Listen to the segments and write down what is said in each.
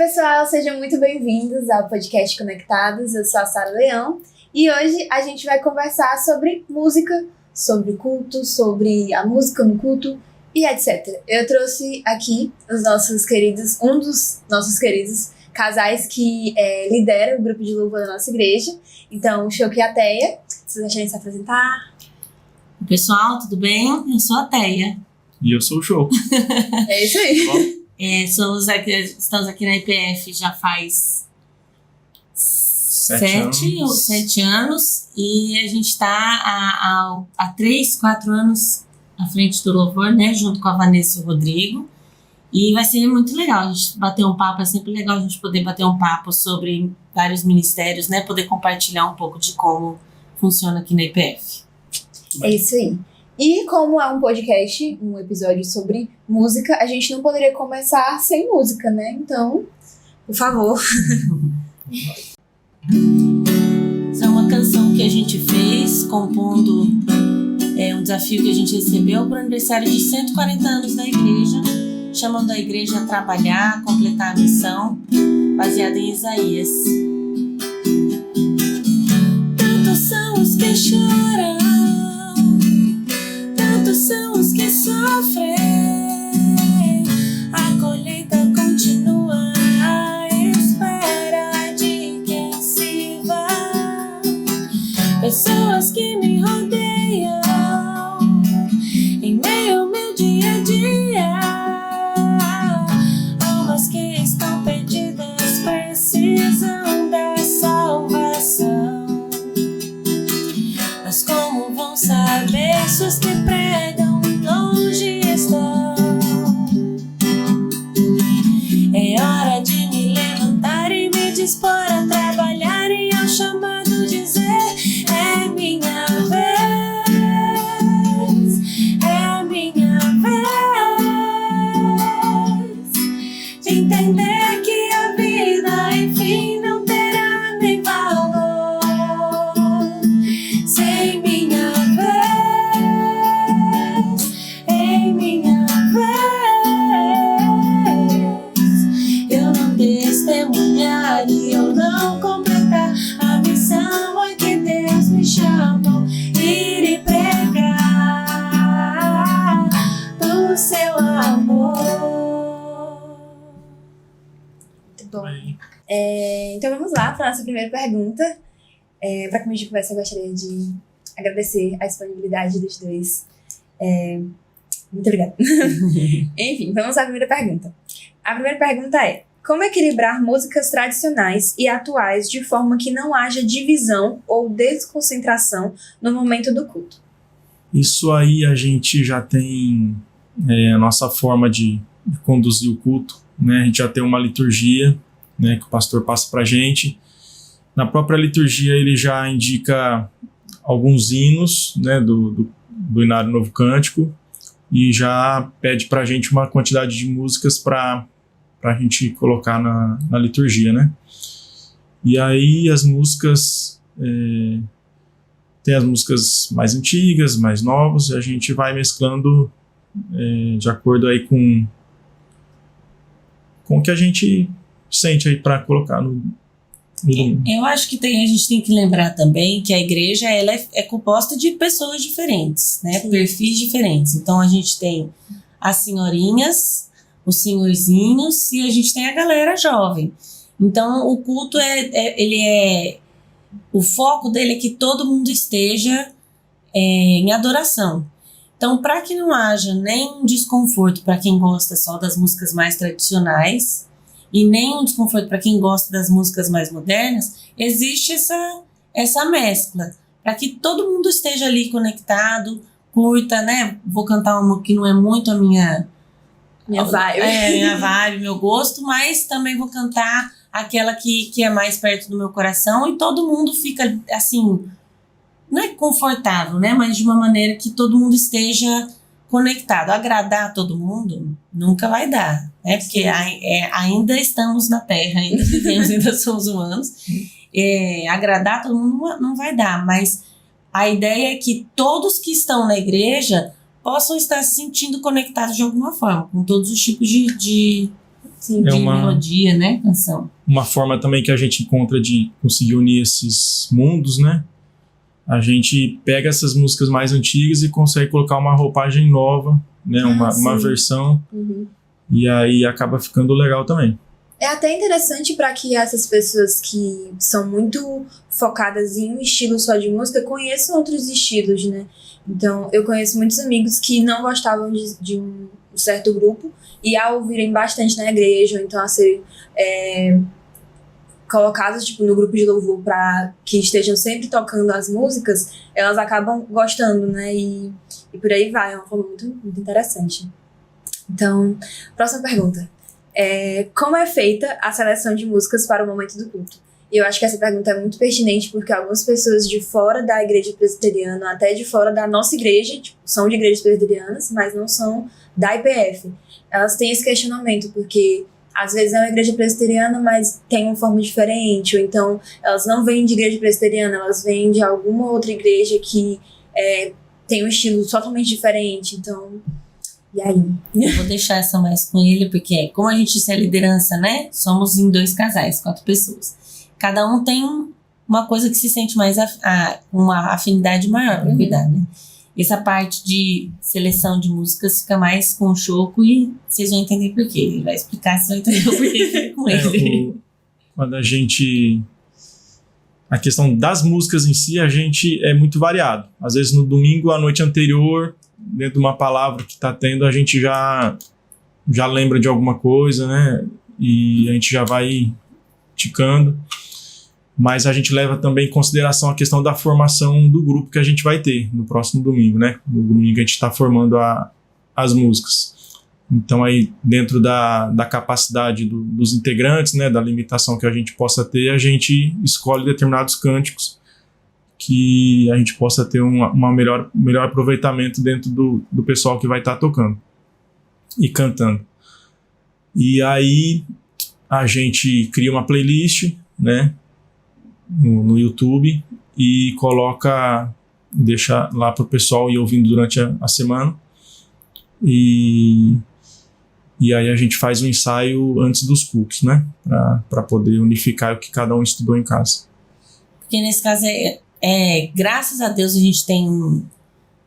pessoal, sejam muito bem-vindos ao podcast Conectados. Eu sou a Sara Leão e hoje a gente vai conversar sobre música, sobre culto, sobre a música no culto e etc. Eu trouxe aqui um dos nossos queridos casais que lideram o grupo de louvor da nossa igreja. Então, o Choco e a Teia, vocês acharem se apresentar? Pessoal, tudo bem? Eu sou a Teia. E eu sou o Choco. É isso aí. Estamos aqui na IPF já faz 7 anos e a gente está há 3, 4 anos à frente do louvor, né, junto com a Vanessa e o Rodrigo, e vai ser muito legal a gente bater um papo. É sempre legal a gente poder bater um papo sobre vários ministérios, né, poder compartilhar um pouco de como funciona aqui na IPF. É isso aí. E como é um podcast, um episódio sobre música, a gente não poderia começar sem música, né? Então, por favor. Essa é uma canção que a gente fez, compondo um desafio que a gente recebeu para o aniversário de 140 anos da igreja, chamando a igreja a trabalhar, a completar a missão, baseada em Isaías. Tantos são os que choram, tantos são os que sofrem, a colheita continua à espera de quem se vá. Pessoas que me rodeiam em meio ao meu dia a dia, almas que estão perdidas precisam da salvação. Mas como vão saber se os que pregam longe estão? É hora de me levantar e me dispor a trabalhar e ao chamado dizer: é minha vez, é a minha vez de entender que a vida enfim não terá nem valor sem minha vez, em minha vez eu não testemunhar e eu não completar a missão a que Deus me chamou, ir e pregar do seu amor. Muito bom. Então vamos lá para a nossa primeira pergunta. Para começar a conversa, eu gostaria de agradecer a disponibilidade dos dois. Muito obrigada. Enfim, vamos à primeira pergunta. A primeira pergunta é: como equilibrar músicas tradicionais e atuais de forma que não haja divisão ou desconcentração no momento do culto? Isso aí a gente já tem a nossa forma de conduzir o culto, né? A gente já tem uma liturgia, né, que o pastor passa pra gente. Na própria liturgia ele já indica alguns hinos, né, do Inário Novo Cântico, e já pede pra gente uma quantidade de músicas pra gente colocar na liturgia, né? E aí as músicas, tem as músicas mais antigas, mais novas, e a gente vai mesclando de acordo aí com o que a gente sente aí para colocar no domingo. Eu acho que a gente tem que lembrar também que a igreja ela é composta de pessoas diferentes, né? Sim. Perfis diferentes. Então a gente tem as senhorinhas, os senhorzinhos e a gente tem a galera jovem. Então o culto o foco dele é que todo mundo esteja em adoração. Então, para que não haja nem desconforto para quem gosta só das músicas mais tradicionais e nem um desconforto para quem gosta das músicas mais modernas, existe essa mescla, para que todo mundo esteja ali conectado, curta, né? Vou cantar uma que não é muito a minha vibe. Minha vibe, meu gosto, mas também vou cantar aquela que é mais perto do meu coração e todo mundo fica assim, não é confortável, né? Mas de uma maneira que todo mundo esteja conectado. Agradar todo mundo nunca vai dar, né? Porque ainda estamos na Terra, ainda vivemos, ainda somos humanos. Agradar todo mundo não vai dar, mas a ideia é que todos que estão na igreja possam estar se sentindo conectados de alguma forma, com todos os tipos de Sim. de melodia, né? Canção. Uma forma também que a gente encontra de conseguir unir esses mundos, né? A gente pega essas músicas mais antigas e consegue colocar uma roupagem nova, né? Uma versão. Uhum. E aí acaba ficando legal também. É até interessante para que essas pessoas que são muito focadas em um estilo só de música conheçam outros estilos, né? Então, eu conheço muitos amigos que não gostavam de um certo grupo e ao ouvirem bastante na igreja, ou então a serem colocados tipo, no grupo de louvor para que estejam sempre tocando as músicas, elas acabam gostando, né? E por aí vai, é uma forma muito, muito interessante. Então, próxima pergunta. Como é feita a seleção de músicas para o momento do culto? E eu acho que essa pergunta é muito pertinente porque algumas pessoas de fora da igreja presbiteriana, até de fora da nossa igreja, tipo, são de igrejas presbiterianas, mas não são da IPF. Elas têm esse questionamento porque às vezes é uma igreja presbiteriana, mas tem uma forma diferente, ou então elas não vêm de igreja presbiteriana, elas vêm de alguma outra igreja que tem um estilo totalmente diferente, então... E aí? Eu vou deixar essa mais com ele, porque como a gente disse, é liderança, né? Somos em 2 casais, 4 pessoas. Cada um tem uma coisa que se sente mais uma afinidade maior para cuidar, né? Essa parte de seleção de músicas fica mais com o Choco e vocês vão entender por quê. Ele vai explicar, vocês vão entender o porquê fica com ele. Quando a gente... A questão das músicas em si, a gente é muito variado. Às vezes no domingo, à noite anterior, dentro de uma palavra que está tendo, a gente já lembra de alguma coisa, né? E a gente já vai ticando. Mas a gente leva também em consideração a questão da formação do grupo que a gente vai ter no próximo domingo, né? No domingo a gente está formando as músicas. Então aí dentro da capacidade dos integrantes, né? Da limitação que a gente possa ter, a gente escolhe determinados cânticos que a gente possa ter uma melhor aproveitamento dentro do pessoal que vai estar tocando e cantando. E aí a gente cria uma playlist, né? No YouTube e deixa lá para o pessoal ir ouvindo durante a semana e aí a gente faz um ensaio antes dos cultos, né, para poder unificar o que cada um estudou em casa. Porque nesse caso graças a Deus a gente tem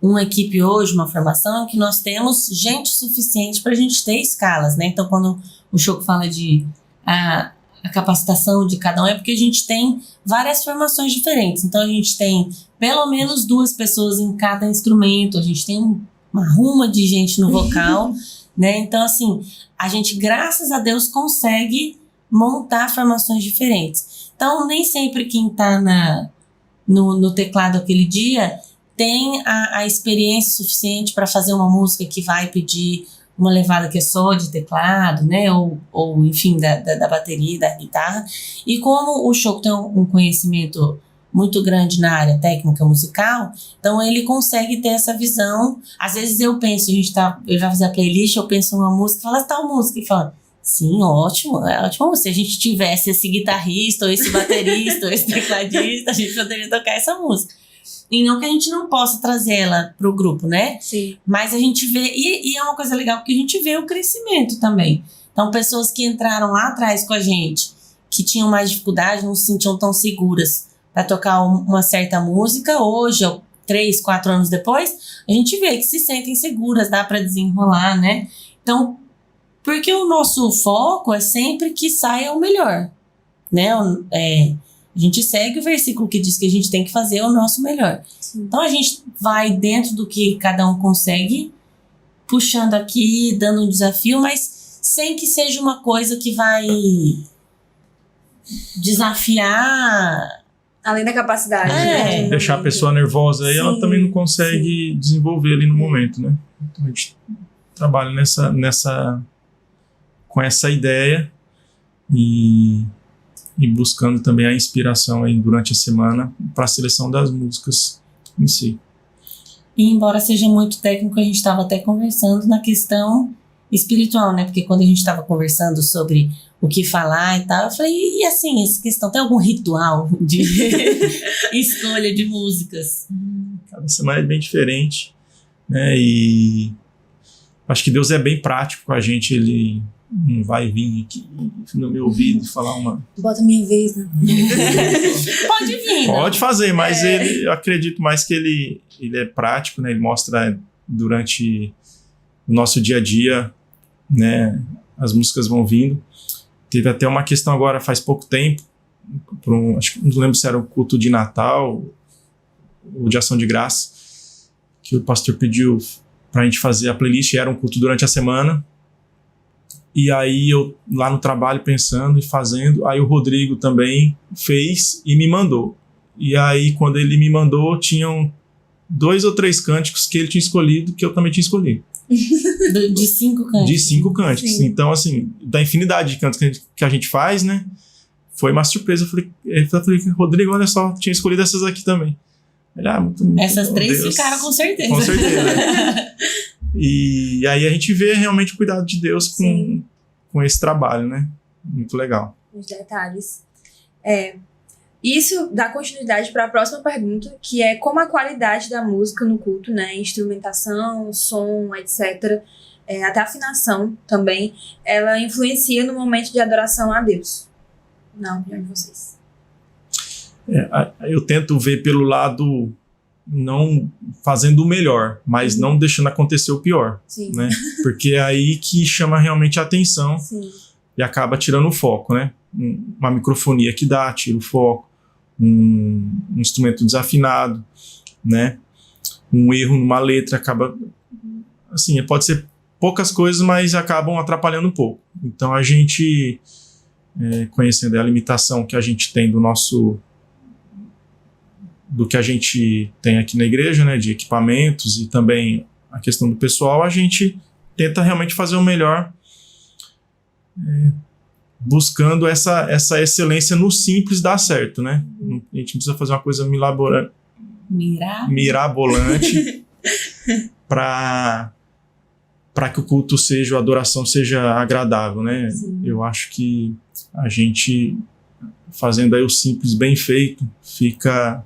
uma equipe hoje, uma formação, que nós temos gente suficiente para a gente ter escalas, né? Então quando o Choco fala de a capacitação de cada um, é porque a gente tem várias formações diferentes. Então a gente tem pelo menos 2 pessoas em cada instrumento, a gente tem uma ruma de gente no vocal, né? Então assim, a gente, graças a Deus, consegue montar formações diferentes. Então nem sempre quem está no teclado aquele dia tem a experiência suficiente para fazer uma música que vai pedir uma levada que é só de teclado, né, ou enfim, da bateria, da guitarra. E como o Choco tem um conhecimento muito grande na área técnica musical, então ele consegue ter essa visão. Às vezes eu penso, eu já fiz a playlist, eu penso numa música, fala tal música, e fala, sim, ótimo, é ótimo. Se a gente tivesse esse guitarrista, ou esse baterista, ou esse tecladista, a gente poderia tocar essa música. E não que a gente não possa trazer ela pro grupo, né? Sim. Mas a gente vê, e é uma coisa legal, porque a gente vê o crescimento também. Então, pessoas que entraram lá atrás com a gente, que tinham mais dificuldade, não se sentiam tão seguras para tocar uma certa música, hoje, 3, 4 anos depois, a gente vê que se sentem seguras, dá para desenrolar, né? Então, porque o nosso foco é sempre que saia o melhor, né? A gente segue o versículo que diz que a gente tem que fazer o nosso melhor. Sim. Então a gente vai dentro do que cada um consegue, puxando aqui, dando um desafio, mas sem que seja uma coisa que vai desafiar... Além da capacidade. Né? Deixar a pessoa nervosa aí, ela também não consegue desenvolver ali no momento, né? Então a gente trabalha com essa ideia e buscando também a inspiração aí durante a semana para a seleção das músicas em si. E embora seja muito técnico, a gente estava até conversando na questão espiritual, né? Porque quando a gente estava conversando sobre o que falar e tal, eu falei, e assim, essa questão, tem algum ritual de escolha de músicas? Cada semana é bem diferente, né? E acho que Deus é bem prático com a gente, ele não vai vir aqui no meu ouvido e falar uma... Bota minha vez, né? Pode vir. Pode fazer, mas eu acredito mais que ele é prático, né? Ele mostra durante o nosso dia a dia, né? As músicas vão vindo. Teve até uma questão agora, faz pouco tempo, acho que não lembro se era o culto de Natal ou de Ação de Graça, que o pastor pediu pra gente fazer a playlist, era um culto durante a semana. E aí eu lá no trabalho pensando e fazendo, aí o Rodrigo também fez e me mandou. E aí quando ele me mandou, tinham 2 ou 3 cânticos que ele tinha escolhido, que eu também tinha escolhido. De 5 cânticos. De 5 cânticos. Sim. Então, assim, da infinidade de cânticos que a gente faz, né? Foi uma surpresa. Eu falei, Rodrigo, olha só, tinha escolhido essas aqui também. Ele, Essas 3 Deus. ficaram com certeza. Com certeza. E aí a gente vê realmente o cuidado de Deus com esse trabalho, né? Muito legal. Os detalhes. Isso dá continuidade para a próxima pergunta, que é como a qualidade da música no culto, né? Instrumentação, som, etc., até afinação também, ela influencia no momento de adoração a Deus. Na opinião de vocês. Eu tento ver pelo lado, não fazendo o melhor, mas não deixando acontecer o pior. Sim. Né? Porque é aí que chama realmente a atenção. Sim. E acaba tirando o foco, né? Uma microfonia que tira o foco, um instrumento desafinado, né? Um erro numa letra acaba... Assim, pode ser poucas coisas, mas acabam atrapalhando um pouco. Então a gente, conhecendo a limitação que a gente tem do que a gente tem aqui na igreja, né? De equipamentos e também a questão do pessoal, a gente tenta realmente fazer o melhor, buscando essa excelência no simples dar certo, né? A gente precisa fazer uma coisa mirabolante para que o culto seja, a adoração seja agradável, né? Sim. Eu acho que a gente fazendo aí o simples bem feito fica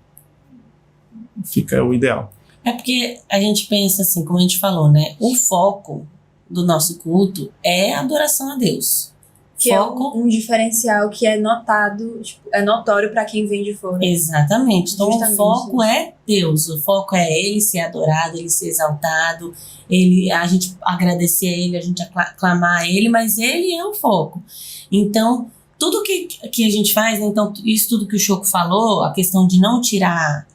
o ideal. É porque a gente pensa assim, como a gente falou, né? O foco do nosso culto é a adoração a Deus. Que foco, é um diferencial que é notado, é notório para quem vem de fora. Exatamente. Então justamente o foco é Deus, o foco é Ele ser adorado, Ele ser exaltado, a gente agradecer a Ele, a gente aclamar a Ele, mas Ele é o foco. Então, tudo que a gente faz, né, então isso tudo que o Choco falou, a questão de não tirar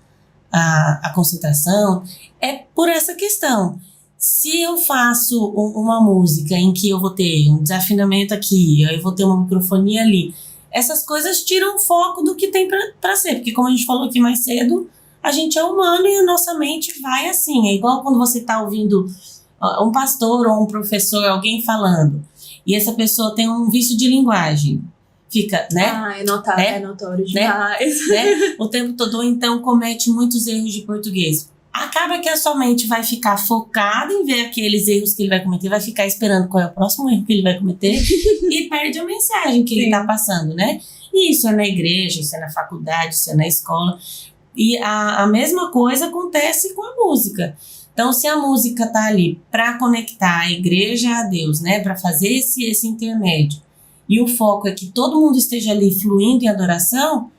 a concentração, é por essa questão. Se eu faço uma música em que eu vou ter um desafinamento aqui, eu vou ter uma microfonia ali, essas coisas tiram o foco do que tem para ser, porque como a gente falou aqui mais cedo, a gente é humano e a nossa mente vai assim, é igual quando você está ouvindo um pastor ou um professor, alguém falando, e essa pessoa tem um vício de linguagem, fica, né? É notório demais. Né? O tempo todo, então, comete muitos erros de português. Acaba que a sua mente vai ficar focada em ver aqueles erros que ele vai cometer, vai ficar esperando qual é o próximo erro que ele vai cometer e perde a mensagem que ele está passando, né? E isso é na igreja, isso é na faculdade, isso é na escola. E a mesma coisa acontece com a música. Então, se a música está ali para conectar a igreja a Deus, né? Para fazer esse intermédio, e o foco é que todo mundo esteja ali fluindo em adoração,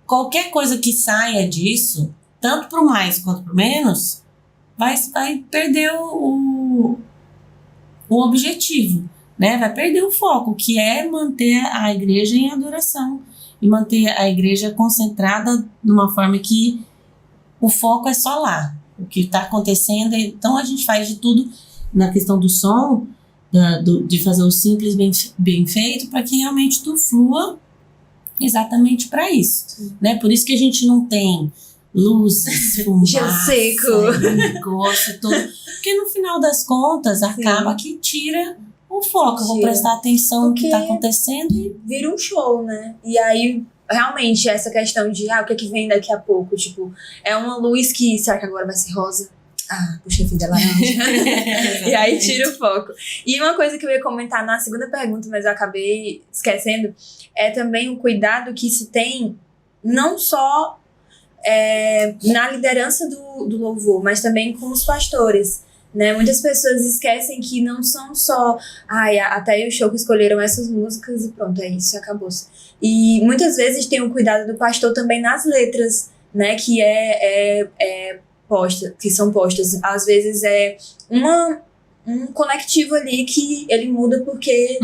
qualquer coisa que saia disso, tanto para o mais quanto para o menos, vai perder o objetivo, né? Vai perder o foco, que é manter a igreja em adoração e manter a igreja concentrada numa forma que o foco é só lá, o que está acontecendo. Então a gente faz de tudo na questão do som, de fazer o simples bem feito, para que realmente tu flua exatamente para isso, né? Por isso que a gente não tem luzes, fumaça, negócio todo, porque no final das contas acaba que tira o foco. Eu vou prestar atenção no que está acontecendo e vira um show, né? E aí realmente essa questão de o que é que vem daqui a pouco, tipo, é uma luz que será que agora vai ser rosa? Puxa vida, é laranja. E aí tira o foco. E uma coisa que eu ia comentar na segunda pergunta, mas eu acabei esquecendo, é também o cuidado que se tem, não só na liderança do louvor, mas também com os pastores. né? Muitas pessoas esquecem que não são só até o show que escolheram essas músicas e pronto, é isso, acabou-se. E muitas vezes tem o cuidado do pastor também nas letras, né? Que que são postas. Às vezes é um conectivo ali que ele muda porque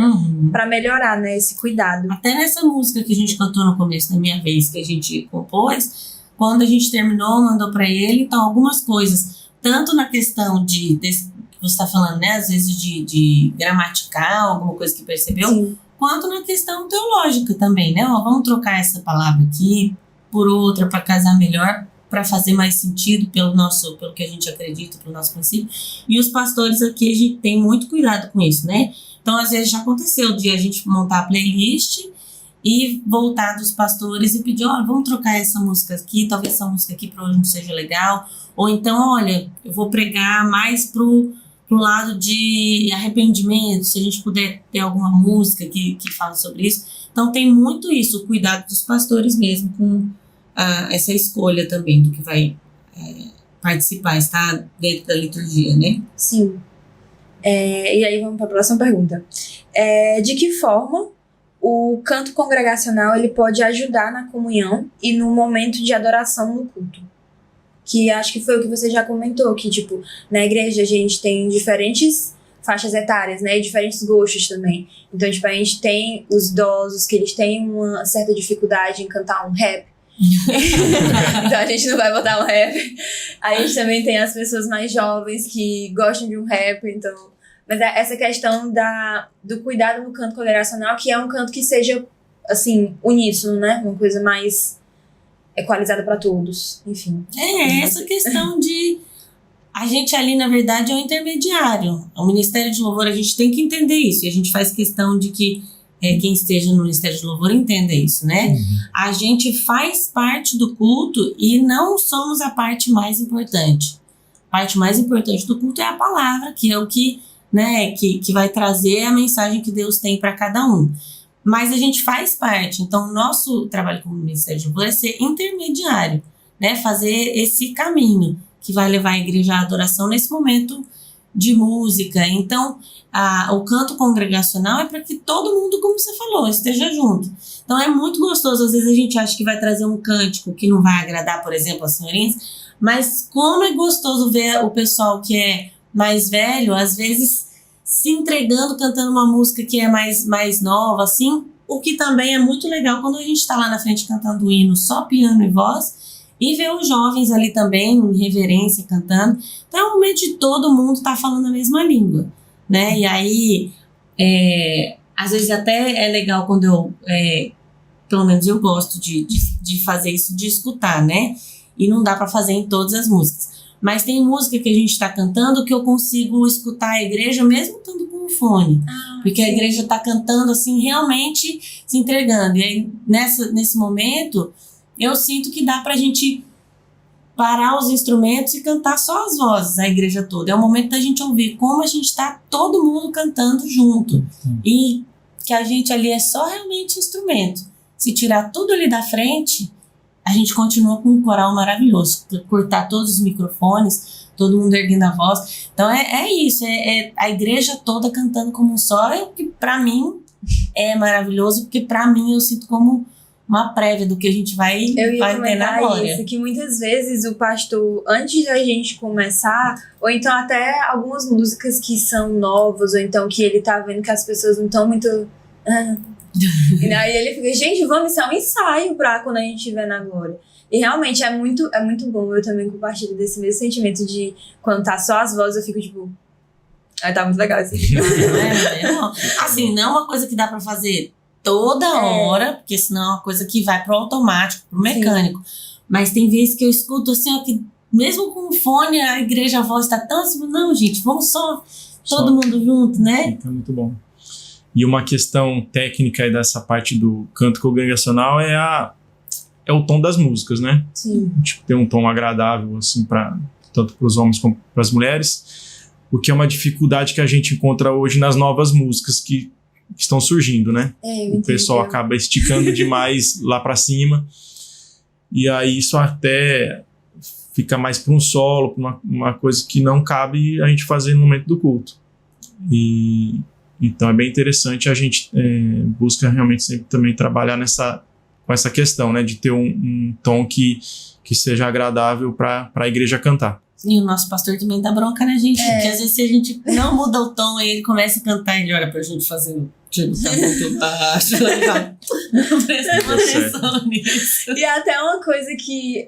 para melhorar, né, esse cuidado. Até nessa música que a gente cantou no começo da minha vez, que a gente compôs, quando a gente terminou, mandou para ele, então algumas coisas, tanto na questão que você está falando, né, às vezes de gramatical, alguma coisa que percebeu, sim, quanto na questão teológica também, né, vamos trocar essa palavra aqui por outra para casar melhor, para fazer mais sentido pelo que a gente acredita, pelo nosso princípio. E os pastores aqui, a gente tem muito cuidado com isso, né? Então, às vezes já aconteceu de a gente montar a playlist e voltar dos pastores e pedir, vamos trocar essa música aqui, talvez essa música aqui para hoje não seja legal. Ou então, olha, eu vou pregar mais pro lado de arrependimento, se a gente puder ter alguma música que fala sobre isso. Então, tem muito isso, o cuidado dos pastores mesmo com essa escolha também do que vai participar, estar dentro da liturgia, né? Sim. E aí vamos para a próxima pergunta. De que forma o canto congregacional ele pode ajudar na comunhão e no momento de adoração no culto? Que acho que foi o que você já comentou, que tipo, na igreja a gente tem diferentes faixas etárias, né, e diferentes gostos também. Então, tipo, a gente tem os idosos que eles têm uma certa dificuldade em cantar um rap. Então a gente não vai botar um rap. A gente também tem as pessoas mais jovens que gostam de um rap, então... Mas essa questão do cuidado no canto congregacional, que é um canto que seja, assim, uníssono, né? Uma coisa mais equalizada para todos, enfim. Essa questão de... A gente ali, na verdade, é um intermediário. O Ministério de Louvor, a gente tem que entender isso. E a gente faz questão de que quem esteja no Ministério de Louvor entenda isso, né? Uhum. A gente faz parte do culto e não somos a parte mais importante. A parte mais importante do culto é a palavra, que é o que, né, que vai trazer a mensagem que Deus tem para cada um. Mas a gente faz parte. Então, o nosso trabalho como Ministério de Louvor é ser intermediário, né? Fazer esse caminho que vai levar a igreja à adoração nesse momento de música. Então, o canto congregacional é para que todo mundo, como você falou, esteja junto. Então, é muito gostoso. Às vezes a gente acha que vai trazer um cântico que não vai agradar, por exemplo, as senhorinhas, mas como é gostoso ver o pessoal que é mais velho, às vezes se entregando, cantando uma música que é mais nova, assim, o que também é muito legal quando a gente está lá na frente cantando o hino, só piano e voz, e ver os jovens ali também, em reverência, cantando. Então é um momento de todo mundo estar falando a mesma língua, né? E aí, às vezes até é legal quando pelo menos eu gosto de fazer isso, de escutar, né? E não dá para fazer em todas as músicas. Mas tem música que a gente está cantando que eu consigo escutar a igreja mesmo estando com o fone. Porque sim, a igreja está cantando assim, realmente se entregando. E aí, nesse momento, eu sinto que dá pra gente parar os instrumentos e cantar só as vozes, a igreja toda. É o momento da gente ouvir como a gente tá todo mundo cantando junto. E que a gente ali é só realmente instrumento. Se tirar tudo ali da frente, a gente continua com um coral maravilhoso. Cortar todos os microfones, todo mundo erguendo a voz. Então é isso, a igreja toda cantando como um só, que pra mim é maravilhoso, porque pra mim eu sinto como uma prévia do que a gente vai ter na glória. Isso, que muitas vezes o pastor, antes da gente começar, ou então até algumas músicas que são novas, ou então que ele tá vendo que as pessoas não estão muito... E aí ele fica, gente, vamos, isso é um ensaio pra quando a gente estiver na glória. E realmente é muito bom. Eu também compartilho desse mesmo sentimento de quando tá só as vozes, eu fico tipo... tá muito legal isso. Assim, não é uma coisa que dá pra fazer toda hora, porque senão é uma coisa que vai pro automático, pro mecânico. Sim. Mas tem vezes que eu escuto assim, ó, que mesmo com o fone, a igreja, a voz tá tão assim, não, gente, vamos só todo mundo junto, né? Fica muito bom. E uma questão técnica aí dessa parte do canto congregacional é o tom das músicas, né? Sim. Tipo, ter um tom agradável, assim, tanto para os homens como para as mulheres, o que é uma dificuldade que a gente encontra hoje nas novas músicas que estão surgindo, né? O pessoal acaba esticando demais lá para cima, e aí isso até fica mais para um solo, para uma coisa que não cabe a gente fazer no momento do culto. E então é bem interessante, a gente busca realmente sempre também trabalhar com essa questão, né, de ter um tom que seja agradável para a igreja cantar. E o nosso pastor também dá bronca na gente, porque às vezes se a gente não muda o tom, aí ele começa a cantar e ele olha pra gente fazendo, tipo, tá muito baixo. Não presta atenção nisso. E até uma coisa que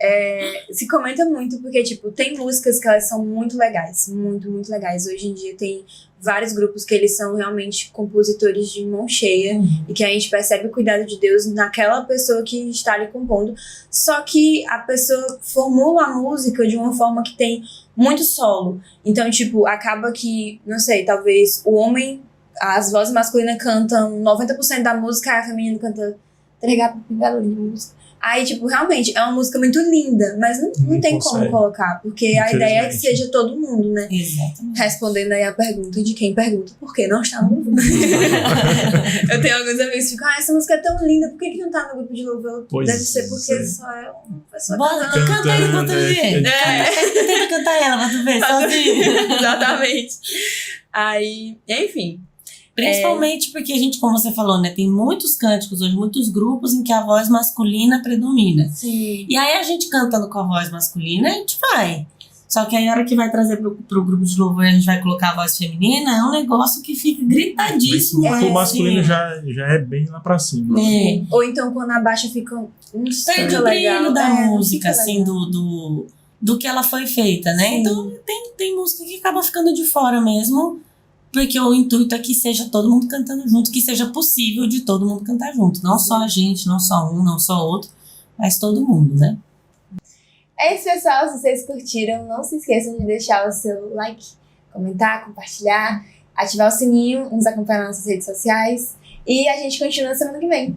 se comenta muito, porque, tipo, tem músicas que elas são muito legais, muito, muito legais. Hoje em dia tem vários grupos que eles são realmente compositores de mão cheia, e que a gente percebe o cuidado de Deus naquela pessoa que está ali compondo. Só que a pessoa formula a música de uma forma que tem muito solo. Então, tipo, acaba que, não sei, talvez o homem, as vozes masculinas cantam 90% da música, e a feminina canta 3 gatos pingados de música. Aí, tipo, realmente, é uma música muito linda, mas não tem como colocar, porque a ideia é que seja todo mundo, né? Exatamente. Respondendo aí a pergunta de quem pergunta por que não está no louvor. Eu tenho alguns amigos que ficam, essa música é tão linda, por que não tá no grupo de louvor? Pois Deve ser porque só é uma pessoa Bora, cantando. canta aí pra tu ver. Tenta cantar ela pra tu ver, sozinho. Exatamente. Aí, enfim. Principalmente porque a gente, como você falou, né, tem muitos cânticos hoje, muitos grupos em que a voz masculina predomina. Sim. E aí a gente cantando com a voz masculina, a gente vai. Só que aí a hora que vai trazer pro grupo de louvor e a gente vai colocar a voz feminina, é um negócio que fica gritadíssimo. O masculino já é bem lá pra cima. Ou então quando abaixa fica um perde o brilho da música, assim, do que ela foi feita, né? Sim. Então tem música que acaba ficando de fora mesmo, porque o intuito é que seja todo mundo cantando junto, que seja possível de todo mundo cantar junto. Não só a gente, não só um, não só outro, mas todo mundo, né? É isso, pessoal. Se vocês curtiram, não se esqueçam de deixar o seu like, comentar, compartilhar, ativar o sininho, nos acompanhar nas nossas redes sociais. E a gente continua semana que vem.